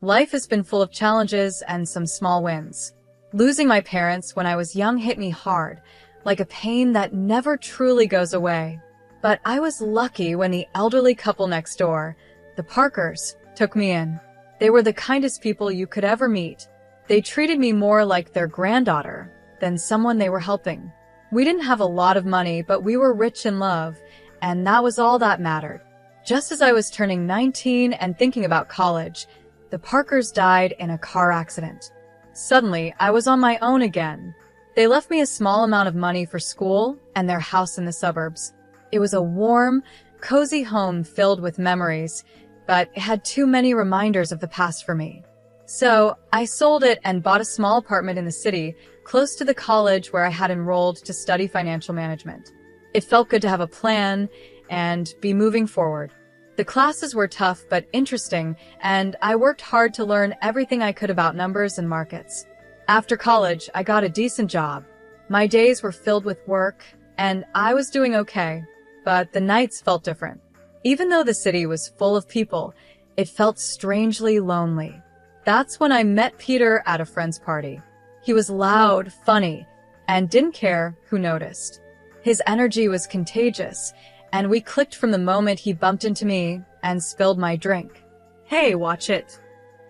Life has been full of challenges and some small wins. Losing my parents when I was young hit me hard, like a pain that never truly goes away. But I was lucky when the elderly couple next door, the Parkers, took me in. They were the kindest people you could ever meet. They treated me more like their granddaughter than someone they were helping. We didn't have a lot of money, but we were rich in love, and that was all that mattered. Just as I was turning 19 and thinking about college, the Parkers died in a car accident. Suddenly, I was on my own again. They left me a small amount of money for school and their house in the suburbs. It was a warm, cozy home filled with memories, but it had too many reminders of the past for me. So, I sold it and bought a small apartment in the city, close to the college where I had enrolled to study financial management. It felt good to have a plan and be moving forward. The classes were tough but interesting, and I worked hard to learn everything I could about numbers and markets. After college, I got a decent job. My days were filled with work, and I was doing okay, but the nights felt different. Even though the city was full of people, it felt strangely lonely. That's when I met Peter at a friend's party. He was loud, funny, and didn't care who noticed. His energy was contagious, and we clicked from the moment he bumped into me and spilled my drink. "Hey, watch it."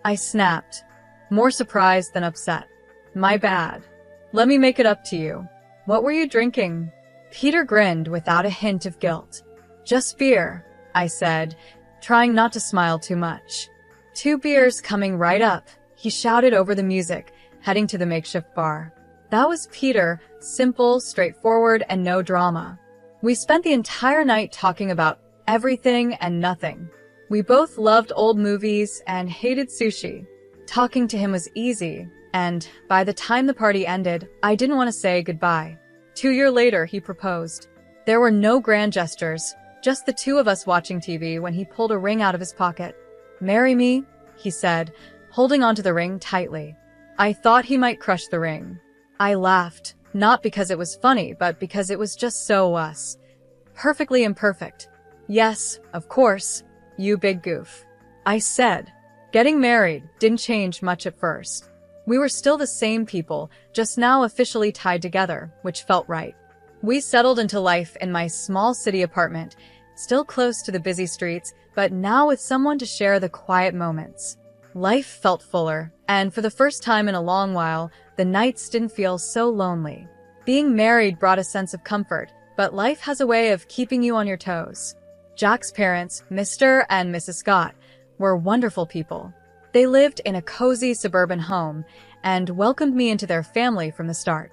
I snapped, more surprised than upset. "My bad. Let me make it up to you. What were you drinking?" Peter grinned without a hint of guilt. "Just beer," I said, trying not to smile too much. "2 beers coming right up," he shouted over the music, heading to the makeshift bar. That was Peter, simple, straightforward, and no drama. We spent the entire night talking about everything and nothing. We both loved old movies and hated sushi. Talking to him was easy, and by the time the party ended, I didn't want to say goodbye. 2 years later, he proposed. There were no grand gestures, just the two of us watching TV when he pulled a ring out of his pocket. "Marry me," he said, holding onto the ring tightly. I thought he might crush the ring. I laughed, not because it was funny, but because it was just so us. Perfectly imperfect. "Yes, of course, you big goof," I said. Getting married didn't change much at first. We were still the same people, just now officially tied together, which felt right. We settled into life in my small city apartment, still close to the busy streets, but now with someone to share the quiet moments. Life felt fuller, and for the first time in a long while, the nights didn't feel so lonely. Being married brought a sense of comfort, but life has a way of keeping you on your toes. Jack's parents, Mr. and Mrs. Scott, were wonderful people. They lived in a cozy suburban home and welcomed me into their family from the start.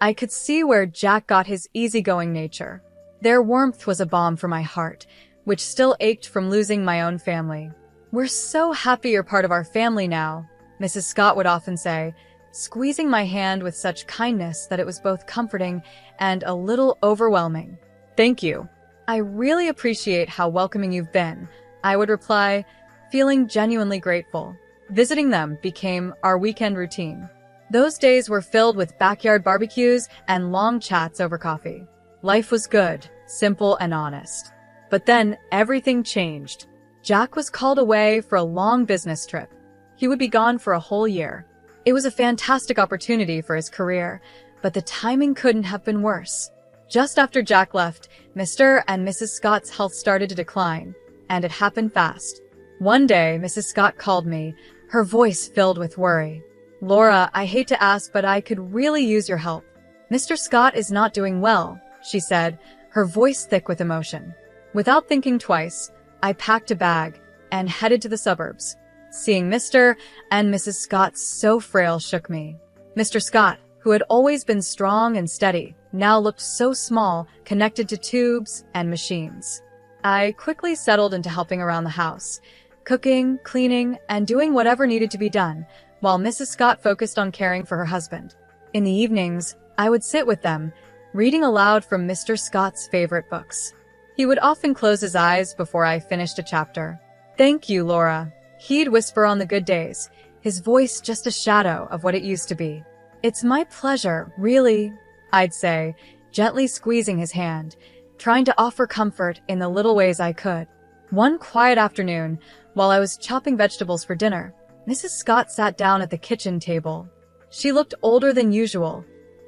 I could see where Jack got his easygoing nature. Their warmth was a balm for my heart, which still ached from losing my own family. "We're so happy you're part of our family now," Mrs. Scott would often say, squeezing my hand with such kindness that it was both comforting and a little overwhelming. "Thank you. I really appreciate how welcoming you've been," I would reply, feeling genuinely grateful. Visiting them became our weekend routine. Those days were filled with backyard barbecues and long chats over coffee. Life was good, simple, and honest. But then everything changed. Jack was called away for a long business trip. He would be gone for a whole year. It was a fantastic opportunity for his career, but the timing couldn't have been worse. Just after Jack left, Mr. and Mrs. Scott's health started to decline, and it happened fast. One day, Mrs. Scott called me, her voice filled with worry. "Laura, I hate to ask, but I could really use your help. Mr. Scott is not doing well," she said, her voice thick with emotion. Without thinking twice, I packed a bag and headed to the suburbs. Seeing Mr. and Mrs. Scott so frail shook me. Mr. Scott, who had always been strong and steady, now looked so small, connected to tubes and machines. I quickly settled into helping around the house, cooking, cleaning, and doing whatever needed to be done, while Mrs. Scott focused on caring for her husband. In the evenings, I would sit with them, reading aloud from Mr. Scott's favorite books. He would often close his eyes before I finished a chapter. "Thank you, Laura," he'd whisper on the good days, his voice just a shadow of what it used to be. "It's my pleasure, really," I'd say, gently squeezing his hand, trying to offer comfort in the little ways I could. One quiet afternoon, while I was chopping vegetables for dinner, Mrs. Scott sat down at the kitchen table. She looked older than usual,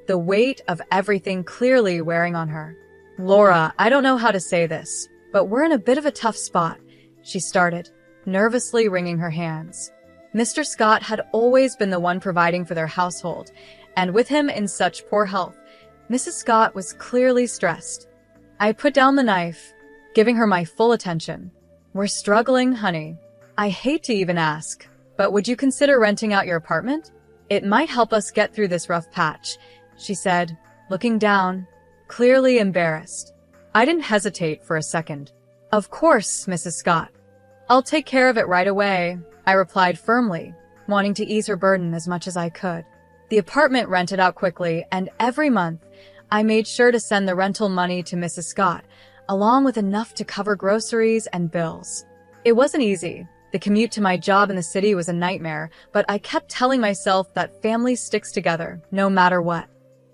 the weight of everything clearly wearing on her. "Laura, I don't know how to say this, but we're in a bit of a tough spot," she started, nervously wringing her hands. Mr. Scott had always been the one providing for their household, and with him in such poor health, Mrs. Scott was clearly stressed. I put down the knife, giving her my full attention. "We're struggling, honey. I hate to even ask, but would you consider renting out your apartment? It might help us get through this rough patch," she said, looking down, clearly embarrassed. I didn't hesitate for a second. "Of course, Mrs. Scott. I'll take care of it right away," I replied firmly, wanting to ease her burden as much as I could. The apartment rented out quickly, and every month, I made sure to send the rental money to Mrs. Scott, along with enough to cover groceries and bills. It wasn't easy. The commute to my job in the city was a nightmare, but I kept telling myself that family sticks together, no matter what.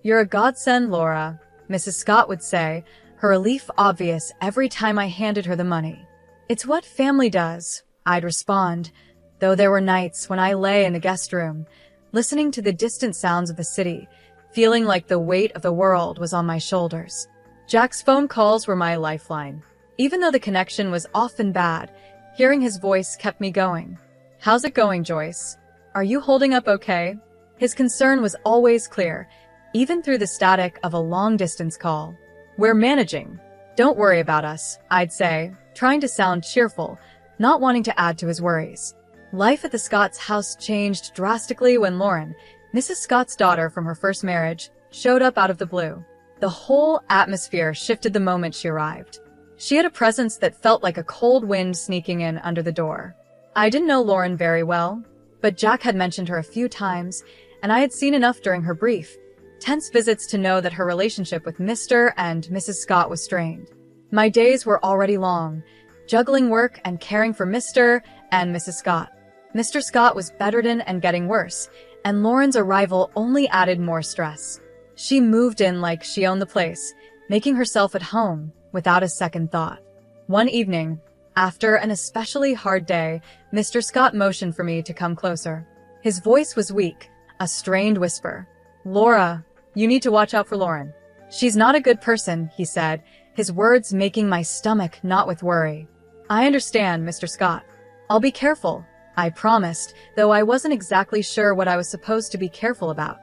"You're a godsend, Laura," Mrs. Scott would say, her relief obvious every time I handed her the money. "It's what family does," I'd respond, though there were nights when I lay in the guest room, listening to the distant sounds of the city, feeling like the weight of the world was on my shoulders. Jack's phone calls were my lifeline. Even though the connection was often bad, hearing his voice kept me going. "How's it going, Joyce? Are you holding up okay?" His concern was always clear, even through the static of a long-distance call. "We're managing. Don't worry about us," I'd say, trying to sound cheerful, not wanting to add to his worries. Life at the Scott's house changed drastically when Lauren, Mrs. Scott's daughter from her first marriage, showed up out of the blue. The whole atmosphere shifted the moment she arrived. She had a presence that felt like a cold wind sneaking in under the door. I didn't know Lauren very well, but Jack had mentioned her a few times, and I had seen enough during her brief, tense visits to know that her relationship with Mr. and Mrs. Scott was strained. My days were already long, juggling work and caring for Mr. and Mrs. Scott. Mr. Scott was bedridden and getting worse, and Lauren's arrival only added more stress. She moved in like she owned the place, making herself at home without a second thought. One evening, after an especially hard day, Mr. Scott motioned for me to come closer. His voice was weak, a strained whisper. "Laura, you need to watch out for Lauren. She's not a good person," he said, his words making my stomach knot with worry. "I understand, Mr. Scott. I'll be careful," I promised, though I wasn't exactly sure what I was supposed to be careful about.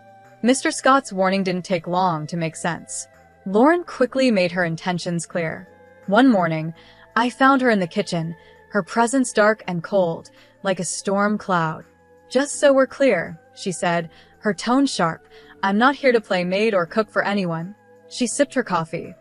Mr. Scott's warning didn't take long to make sense. Lauren quickly made her intentions clear. One morning, I found her in the kitchen, her presence dark and cold, like a storm cloud. "Just so we're clear," she said, her tone sharp, "I'm not here to play maid or cook for anyone." She sipped her coffee,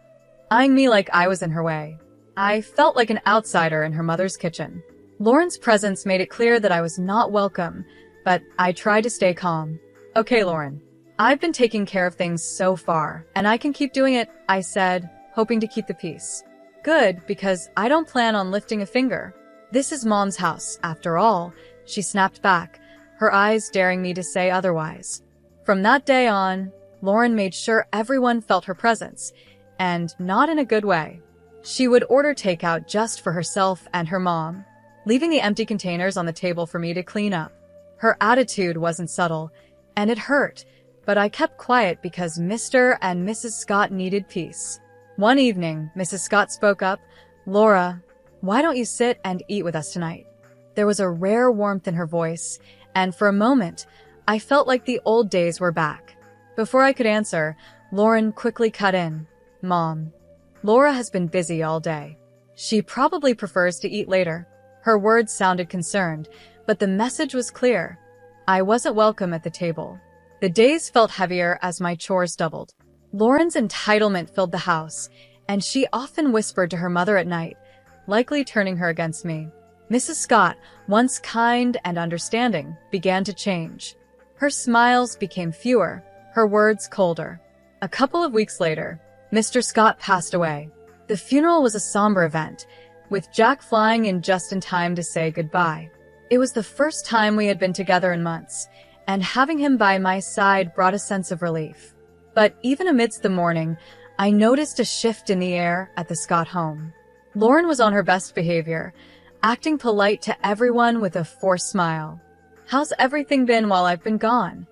eyeing me like I was in her way. I felt like an outsider in her mother's kitchen. Lauren's presence made it clear that I was not welcome, but I tried to stay calm. "Okay, Lauren. I've been taking care of things so far, and I can keep doing it," I said, hoping to keep the peace. "Good, because I don't plan on lifting a finger. This is Mom's house, after all," she snapped back, her eyes daring me to say otherwise. From that day on, Lauren made sure everyone felt her presence, and not in a good way. She would order takeout just for herself and her mom, leaving the empty containers on the table for me to clean up. Her attitude wasn't subtle, and it hurt, but I kept quiet because Mr. and Mrs. Scott needed peace. One evening, Mrs. Scott spoke up, "Laura, why don't you sit and eat with us tonight?" There was a rare warmth in her voice, and for a moment, I felt like the old days were back. Before I could answer, Lauren quickly cut in. "Mom, Laura has been busy all day. She probably prefers to eat later." Her words sounded concerned, but the message was clear. I wasn't welcome at the table. The days felt heavier as my chores doubled. Lauren's entitlement filled the house, and she often whispered to her mother at night, likely turning her against me. Mrs. Scott, once kind and understanding, began to change. Her smiles became fewer, her words colder. A couple of weeks later, Mr. Scott passed away. The funeral was a somber event, with Jack flying in just in time to say goodbye. It was the first time we had been together in months, and having him by my side brought a sense of relief. But even amidst the mourning, I noticed a shift in the air at the Scott home. Lauren was on her best behavior, acting polite to everyone with a forced smile. How's everything been while I've been gone?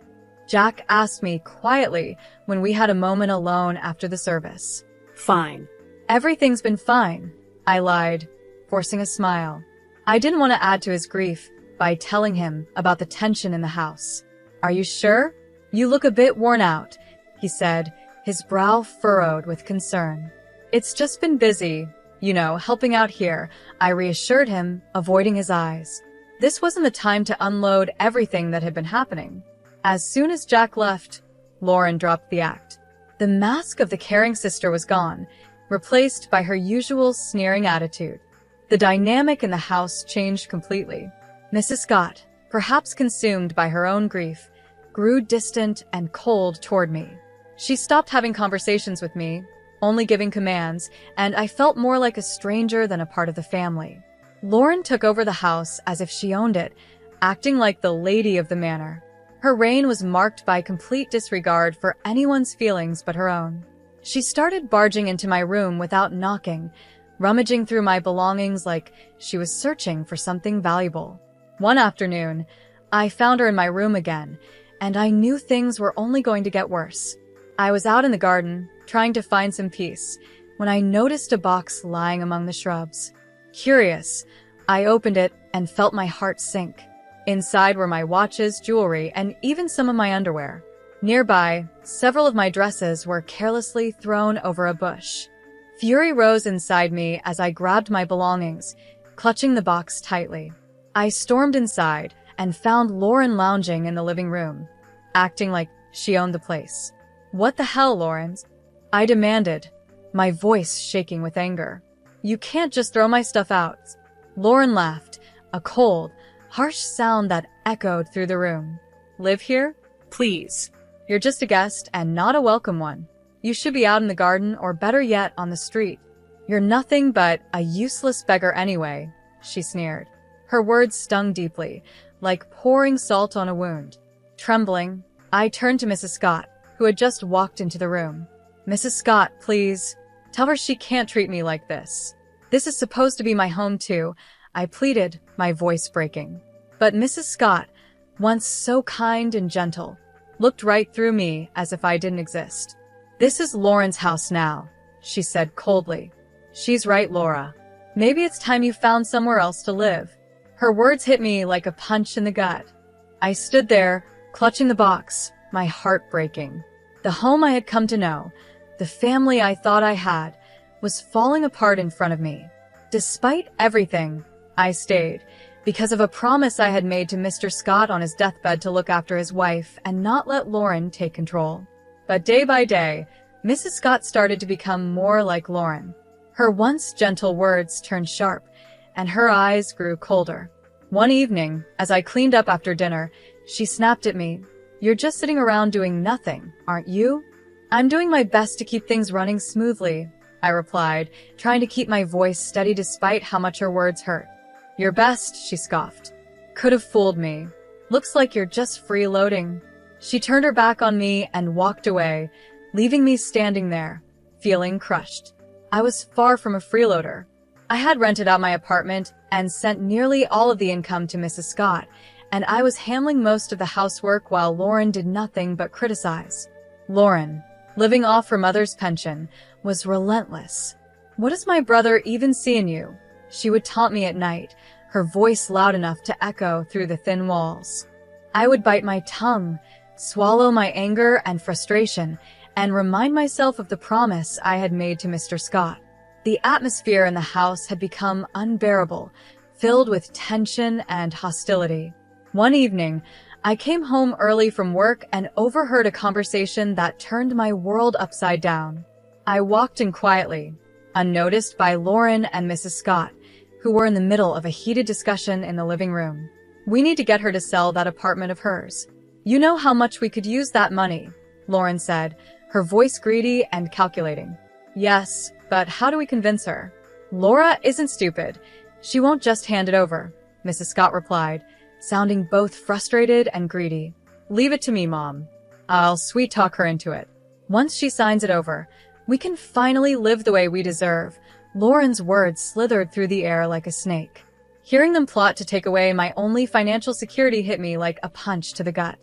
Jack asked me quietly when we had a moment alone after the service. Fine. Everything's been fine, I lied, forcing a smile. I didn't want to add to his grief by telling him about the tension in the house. Are you sure? You look a bit worn out, he said, his brow furrowed with concern. It's just been busy, helping out here, I reassured him, avoiding his eyes. This wasn't the time to unload everything that had been happening. As soon as Jack left, Lauren dropped the act. The mask of the caring sister was gone, replaced by her usual sneering attitude. The dynamic in the house changed completely. Mrs. Scott, perhaps consumed by her own grief, grew distant and cold toward me. She stopped having conversations with me, only giving commands, and I felt more like a stranger than a part of the family. Lauren took over the house as if she owned it, acting like the lady of the manor. Her reign was marked by complete disregard for anyone's feelings but her own. She started barging into my room without knocking, rummaging through my belongings like she was searching for something valuable. One afternoon, I found her in my room again, and I knew things were only going to get worse. I was out in the garden, trying to find some peace, when I noticed a box lying among the shrubs. Curious, I opened it and felt my heart sink. Inside were my watches, jewelry, and even some of my underwear. Nearby, several of my dresses were carelessly thrown over a bush. Fury rose inside me as I grabbed my belongings, clutching the box tightly. I stormed inside and found Lauren lounging in the living room, acting like she owned the place. What the hell, Lawrence? I demanded, my voice shaking with anger. You can't just throw my stuff out. Lauren laughed, a cold, harsh sound that echoed through the room. Live here? Please. You're just a guest and not a welcome one. You should be out in the garden or better yet on the street. You're nothing but a useless beggar anyway, she sneered. Her words stung deeply, like pouring salt on a wound. Trembling, I turned to Mrs. Scott, who had just walked into the room. Mrs. Scott, please. Tell her she can't treat me like this. This is supposed to be my home too, I pleaded, my voice breaking. But Mrs. Scott, once so kind and gentle, looked right through me as if I didn't exist. This is Lauren's house now, she said coldly. She's right, Laura. Maybe it's time you found somewhere else to live. Her words hit me like a punch in the gut. I stood there, clutching the box, my heart breaking. The home I had come to know, the family I thought I had, was falling apart in front of me. Despite everything, I stayed, because of a promise I had made to Mr. Scott on his deathbed to look after his wife and not let Lauren take control. But day by day, Mrs. Scott started to become more like Lauren. Her once gentle words turned sharp, and her eyes grew colder. One evening, as I cleaned up after dinner, she snapped at me. You're just sitting around doing nothing, aren't you? I'm doing my best to keep things running smoothly, I replied, trying to keep my voice steady despite how much her words hurt. Your best, she scoffed. Could have fooled me. Looks like you're just freeloading. She turned her back on me and walked away, leaving me standing there, feeling crushed. I was far from a freeloader. I had rented out my apartment and sent nearly all of the income to Mrs. Scott, and I was handling most of the housework while Lauren did nothing but criticize. Lauren, living off her mother's pension, was relentless. What does my brother even see in you? She would taunt me at night, her voice loud enough to echo through the thin walls. I would bite my tongue, swallow my anger and frustration, and remind myself of the promise I had made to Mr. Scott. The atmosphere in the house had become unbearable, filled with tension and hostility. One evening, I came home early from work and overheard a conversation that turned my world upside down. I walked in quietly, unnoticed by Lauren and Mrs. Scott, who were in the middle of a heated discussion in the living room. We need to get her to sell that apartment of hers. You know how much we could use that money, Lauren said, her voice greedy and calculating. Yes, but how do we convince her? Laura isn't stupid. She won't just hand it over, Mrs. Scott replied, sounding both frustrated and greedy. Leave it to me, Mom. I'll sweet-talk her into it. Once she signs it over, we can finally live the way we deserve. Lauren's words slithered through the air like a snake. Hearing them plot to take away my only financial security hit me like a punch to the gut.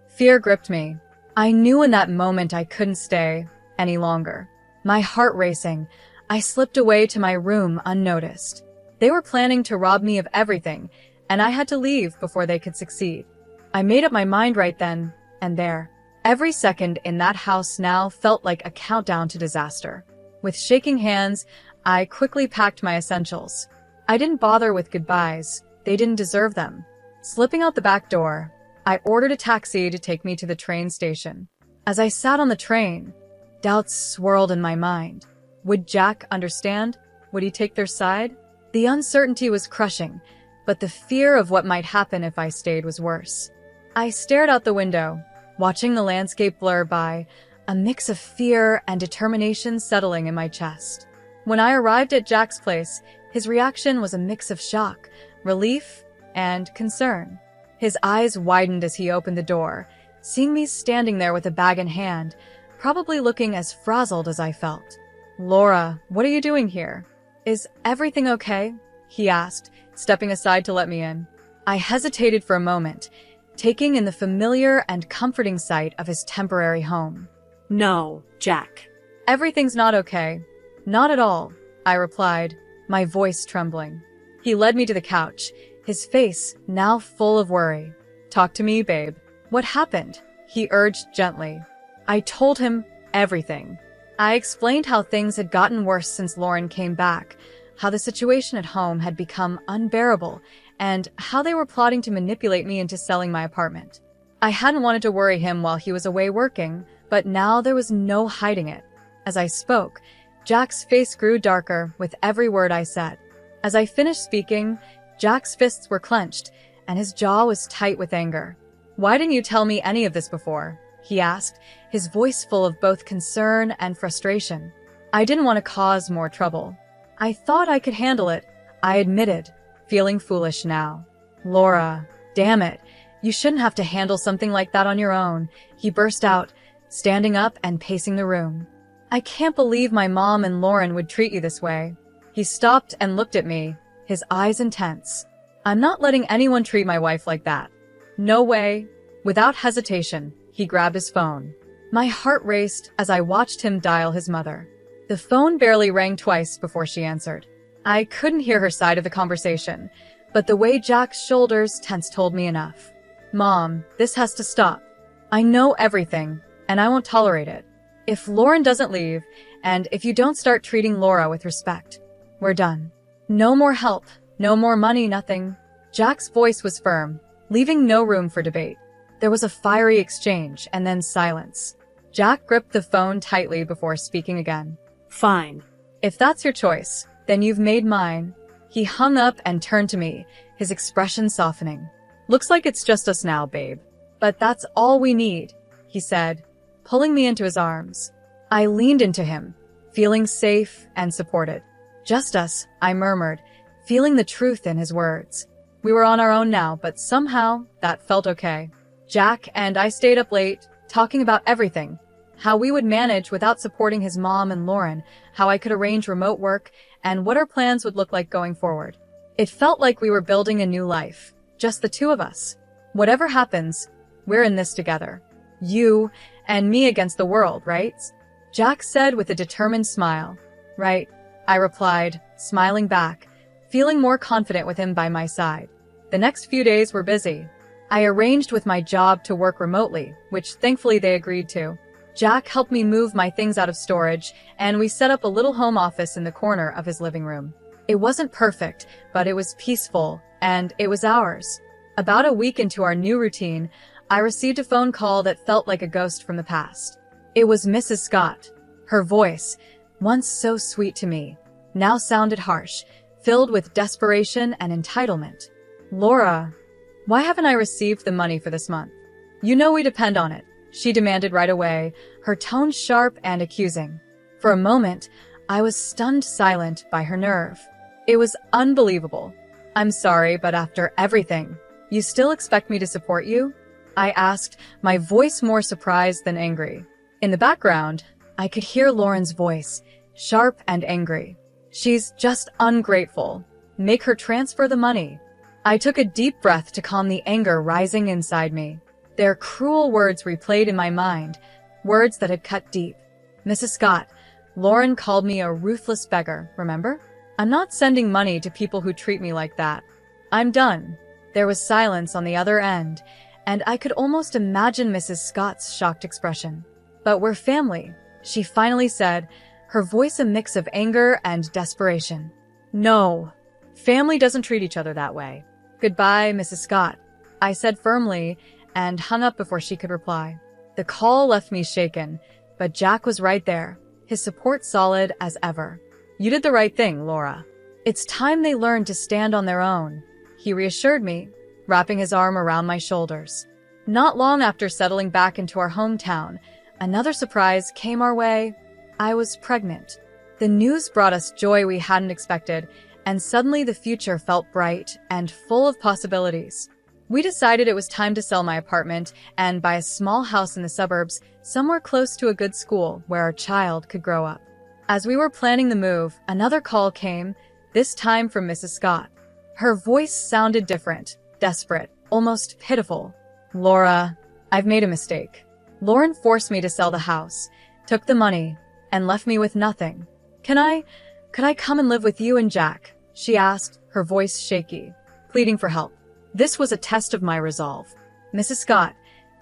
Fear gripped me. I knew in that moment I couldn't stay any longer. My heart racing, I slipped away to my room unnoticed. They were planning to rob me of everything, and I had to leave before they could succeed. I made up my mind right then and there. Every second in that house now felt like a countdown to disaster. With shaking hands, I quickly packed my essentials. I didn't bother with goodbyes. They didn't deserve them. Slipping out the back door, I ordered a taxi to take me to the train station. As I sat on the train, doubts swirled in my mind. Would Jack understand? Would he take their side? The uncertainty was crushing, but the fear of what might happen if I stayed was worse. I stared out the window, watching the landscape blur by, a mix of fear and determination settling in my chest. When I arrived at Jack's place, his reaction was a mix of shock, relief, and concern. His eyes widened as he opened the door, seeing me standing there with a bag in hand, probably looking as frazzled as I felt. "Laura, what are you doing here? Is everything okay?" he asked, stepping aside to let me in. I hesitated for a moment, taking in the familiar and comforting sight of his temporary home. "No, Jack." "Everything's not okay. Not at all," I replied, my voice trembling. He led me to the couch, his face now full of worry. "Talk to me, babe. What happened?" he urged gently. I told him everything. I explained how things had gotten worse since Lauren came back, how the situation at home had become unbearable, and how they were plotting to manipulate me into selling my apartment. I hadn't wanted to worry him while he was away working, but now there was no hiding it. As I spoke, Jack's face grew darker with every word I said. As I finished speaking, Jack's fists were clenched, and his jaw was tight with anger. "Why didn't you tell me any of this before?" he asked, his voice full of both concern and frustration. "I didn't want to cause more trouble. I thought I could handle it," I admitted, feeling foolish now. "Laura, damn it. You shouldn't have to handle something like that on your own," he burst out, standing up and pacing the room. "I can't believe my mom and Lauren would treat you this way." He stopped and looked at me, his eyes intense. "I'm not letting anyone treat my wife like that. No way." Without hesitation, he grabbed his phone. My heart raced as I watched him dial his mother. The phone barely rang twice before she answered. I couldn't hear her side of the conversation, but the way Jack's shoulders tensed told me enough. "Mom, this has to stop. I know everything, and I won't tolerate it. If Lauren doesn't leave, and if you don't start treating Laura with respect, we're done. No more help, no more money, nothing." Jack's voice was firm, leaving no room for debate. There was a fiery exchange and then silence. Jack gripped the phone tightly before speaking again. "Fine. "If that's your choice, then you've made mine." He hung up and turned to me, his expression softening. "Looks like it's just us now, babe. But that's all we need," he said, pulling me into his arms. I leaned into him, feeling safe and supported. "Just us," I murmured, feeling the truth in his words. We were on our own now, but somehow that felt okay. Jack and I stayed up late, talking about everything. How we would manage without supporting his mom and Lauren, how I could arrange remote work, and what our plans would look like going forward. It felt like we were building a new life, just the two of us. Whatever happens, we're in this together. You and me against the world, right? Jack said with a determined smile. "Right," I replied, smiling back, feeling more confident with him by my side. The next few days were busy. I arranged with my job to work remotely, which thankfully they agreed to. Jack helped me move my things out of storage, and we set up a little home office in the corner of his living room. It wasn't perfect, but it was peaceful, and it was ours. About a week into our new routine, I received a phone call that felt like a ghost from the past. It was Mrs. Scott. Her voice, once so sweet to me, now sounded harsh, filled with desperation and entitlement. "Laura, why haven't I received the money for this month? You know we depend on it," she demanded right away, her tone sharp and accusing. For a moment, I was stunned silent by her nerve. It was unbelievable. "I'm sorry, but after everything, you still expect me to support you?" I asked, my voice more surprised than angry. In the background, I could hear Lauren's voice, sharp and angry. "She's just ungrateful. Make her transfer the money." I took a deep breath to calm the anger rising inside me. Their cruel words replayed in my mind, words that had cut deep. Mrs. Scott, Lauren called me a ruthless beggar, remember? I'm not sending money to people who treat me like that. I'm done. There was silence on the other end, and I could almost imagine Mrs. Scott's shocked expression. But we're family, she finally said, her voice a mix of anger and desperation. No, family doesn't treat each other that way. Goodbye, Mrs. Scott, I said firmly, and hung up before she could reply. The call left me shaken, but Jack was right there, his support solid as ever. You did the right thing, Laura. It's time they learned to stand on their own, he reassured me, wrapping his arm around my shoulders. Not long after settling back into our hometown, another surprise came our way. I was pregnant. The news brought us joy we hadn't expected, and suddenly the future felt bright and full of possibilities. We decided it was time to sell my apartment and buy a small house in the suburbs, somewhere close to a good school where our child could grow up. As we were planning the move, another call came, this time from Mrs. Scott. Her voice sounded different, desperate, almost pitiful. Laura, I've made a mistake. Lauren forced me to sell the house, took the money, and left me with nothing. Could I come and live with you and Jack? She asked, her voice shaky, pleading for help. This was a test of my resolve. Mrs. Scott,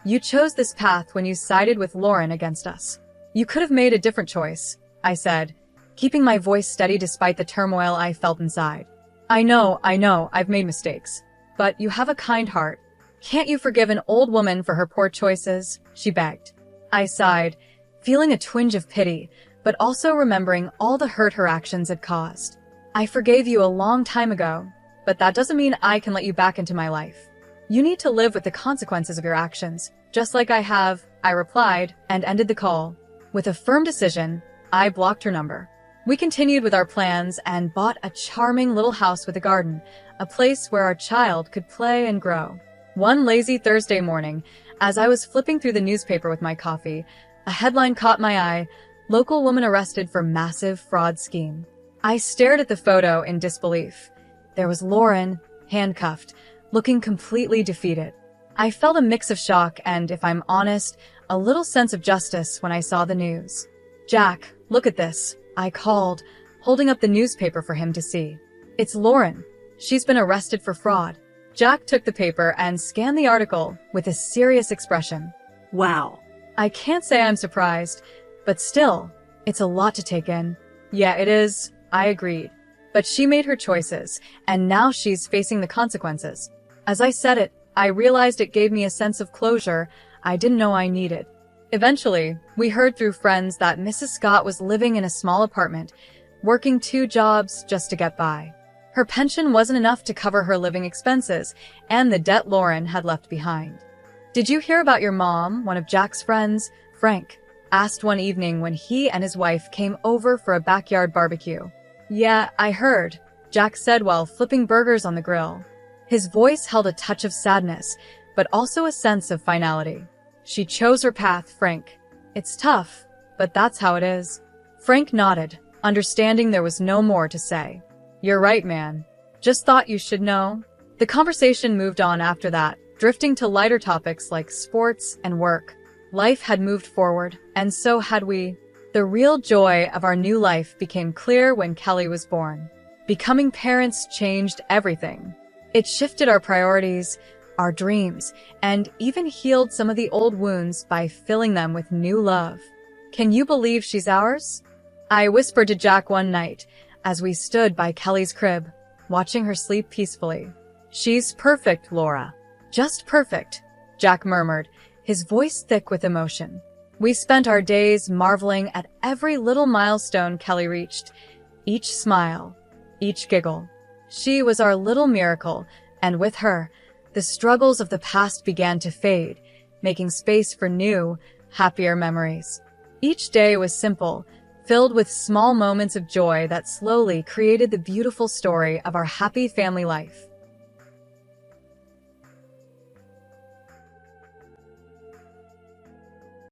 you chose this path when you sided with Lauren against us. You could have made a different choice, I said, keeping my voice steady despite the turmoil I felt inside. I know, I've made mistakes. But you have a kind heart. Can't you forgive an old woman for her poor choices? She begged. I sighed, feeling a twinge of pity, but also remembering all the hurt her actions had caused. I forgave you a long time ago, but that doesn't mean I can let you back into my life. You need to live with the consequences of your actions, just like I have, I replied, and ended the call. With a firm decision, I blocked her number. We continued with our plans and bought a charming little house with a garden, a place where our child could play and grow. One lazy Thursday morning, as I was flipping through the newspaper with my coffee, a headline caught my eye, local woman arrested for massive fraud scheme. I stared at the photo in disbelief. There was Lauren, handcuffed, looking completely defeated. I felt a mix of shock and, if I'm honest, a little sense of justice when I saw the news. Jack, look at this, I called, holding up the newspaper for him to see. It's Lauren. She's been arrested for fraud. Jack took the paper and scanned the article with a serious expression. Wow. I can't say I'm surprised, but still, it's a lot to take in. Yeah, it is, I agreed. But she made her choices, and now she's facing the consequences. As I said it, I realized it gave me a sense of closure I didn't know I needed. Eventually, we heard through friends that Mrs. Scott was living in a small apartment, working 2 jobs just to get by. Her pension wasn't enough to cover her living expenses and the debt Lauren had left behind. Did you hear about your mom? One of Jack's friends, Frank, asked one evening when he and his wife came over for a backyard barbecue. Yeah, I heard, Jack said while flipping burgers on the grill. His voice held a touch of sadness, but also a sense of finality. She chose her path, Frank. It's tough, but that's how it is. Frank nodded, understanding there was no more to say. You're right, man. Just thought you should know. The conversation moved on after that, drifting to lighter topics like sports and work. Life had moved forward, and so had we. The real joy of our new life became clear when Kelly was born. Becoming parents changed everything. It shifted our priorities, our dreams, and even healed some of the old wounds by filling them with new love. Can you believe she's ours? I whispered to Jack one night as we stood by Kelly's crib, watching her sleep peacefully. She's perfect, Laura. Just perfect, Jack murmured, his voice thick with emotion. We spent our days marveling at every little milestone Kelly reached, each smile, each giggle. She was our little miracle, and with her, the struggles of the past began to fade, making space for new, happier memories. Each day was simple, filled with small moments of joy that slowly created the beautiful story of our happy family life.